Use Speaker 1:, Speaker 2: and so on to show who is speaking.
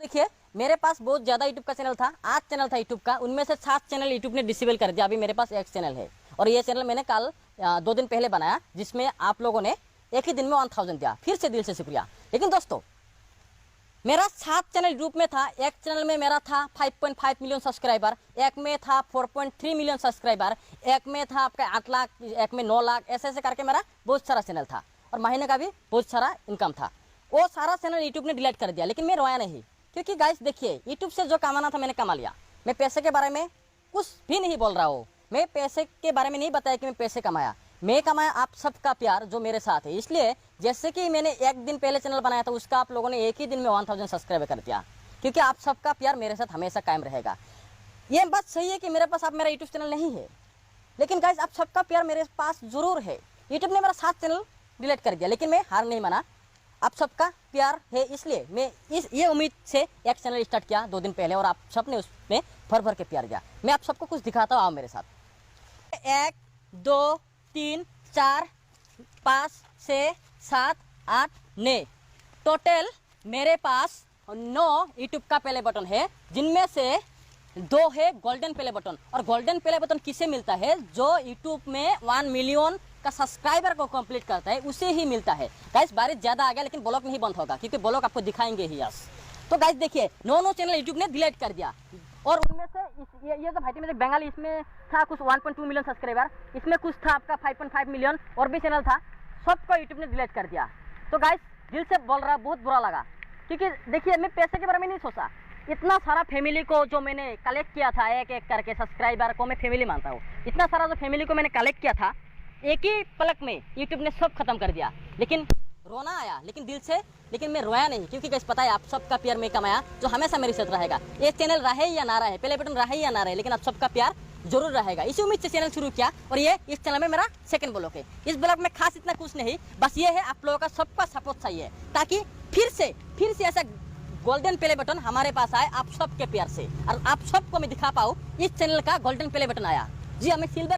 Speaker 1: देखिए मेरे पास बहुत ज़्यादा यूट्यूब का चैनल था, 8 चैनल था यूट्यूब का, उनमें से 7 चैनल यूट्यूब ने डिसेबल कर दिया। अभी मेरे पास एक चैनल है और ये चैनल मैंने कल 2 दिन पहले बनाया, जिसमें आप लोगों ने एक ही दिन में 1000 दिया। फिर से दिल से शुक्रिया। लेकिन दोस्तों मेरा 7 चैनल यूट्यूब में था, एक चैनल में मेरा था 5.5 मिलियन सब्सक्राइबर, एक में था 4.3 मिलियन सब्सक्राइबर, एक में था आपका 8 लाख, एक में 9 लाख, ऐसे ऐसे करके मेरा बहुत सारा चैनल था और महीने का भी बहुत सारा इनकम था। वो सारा चैनल यूट्यूब ने डिलीट कर दिया, लेकिन मैं रोया नहीं, क्योंकि गाइस देखिए यूट्यूब से जो कमाना था मैंने कमा लिया। मैं पैसे के बारे में कुछ भी नहीं बोल रहा हूँ, मैं पैसे के बारे में नहीं बताया कि मैं पैसे कमाया, मैं कमाया आप सबका प्यार जो मेरे साथ है। इसलिए जैसे कि मैंने एक दिन पहले चैनल बनाया था, उसका आप लोगों ने एक ही दिन में 1000 सब्सक्राइबर कर दिया, क्योंकि आप सबका प्यार मेरे साथ हमेशा कायम रहेगा। ये बात सही है कि मेरे पास अब मेरा यूट्यूब चैनल नहीं है, लेकिन गाइस आप सबका प्यार मेरे पास जरूर है। यूट्यूब ने मेरा 7 चैनल डिलीट कर दिया, लेकिन मैं हार नहीं माना, आप सबका प्यार है, इसलिए मैं ये उम्मीद से एक चैनल स्टार्ट किया 2 दिन पहले और आप सब ने उसमें भर भर के प्यार दिया। मैं आप सबको कुछ दिखाता हूँ, आओ मेरे साथ। 1 2 3 4 5 6 7 8 9 टोटल मेरे पास 9 यूट्यूब का प्ले बटन है, जिनमें से 2 है गोल्डन प्ले बटन। और गोल्डन प्ले बटन किसे मिलता है? जो यूट्यूब में 1 मिलियन का सब्सक्राइबर को कंप्लीट करता है उसे ही मिलता है। गाइस बारिश ज्यादा आ गया, लेकिन ब्लॉग नहीं बंद होगा, क्योंकि ब्लॉग आपको दिखाएंगे ही। यस तो गाइस देखिए 9 चैनल यूट्यूब ने डिलीट कर दिया, और उनमें से ये जो भाई मेरे बंगाली, इसमें था कुछ 1.2 मिलियन सब्सक्राइबर, इसमें कुछ था आपका 5.5 मिलियन, और भी चैनल था, सबको यूट्यूब ने डिलीट कर दिया। तो गाइस दिल से बोल रहा, बहुत बुरा लगा, क्योंकि देखिए मैं पैसे के बारे में नहीं सोचा। इतना सारा फैमिली को जो मैंने कलेक्ट किया था, एक एक करके सब्सक्राइबर को मैं फैमिली मानता हूँ, इतना सारा जो फैमिली को मैंने कलेक्ट किया था, एक ही पलक में यूट्यूब ने सब खत्म कर दिया। लेकिन रोना आया, लेकिन दिल से, लेकिन मैं रोया नहीं, क्योंकि गाइस पता है आप सबका प्यार मैं कमाया, जो हमेशा मेरे साथ रहेगा। ये चैनल रहे या ना रहे, प्ले बटन रहे या ना रहे, लेकिन आप सबका प्यार जरूर रहेगा। इसी उम्मीद से चैनल शुरू किया, और ये इस चैनल में मेरा सेकंड ब्लॉग है। इस ब्लॉग में खास इतना कुछ नहीं, बस ये है आप लोगों का सबका सपोर्ट चाहिए, ताकि फिर से ऐसा गोल्डन प्ले बटन हमारे पास आए आप सबके प्यार से, और आप सबको मैं दिखा पाऊँ इस चैनल का गोल्डन प्ले बटन आया। जी हमें सिल्वर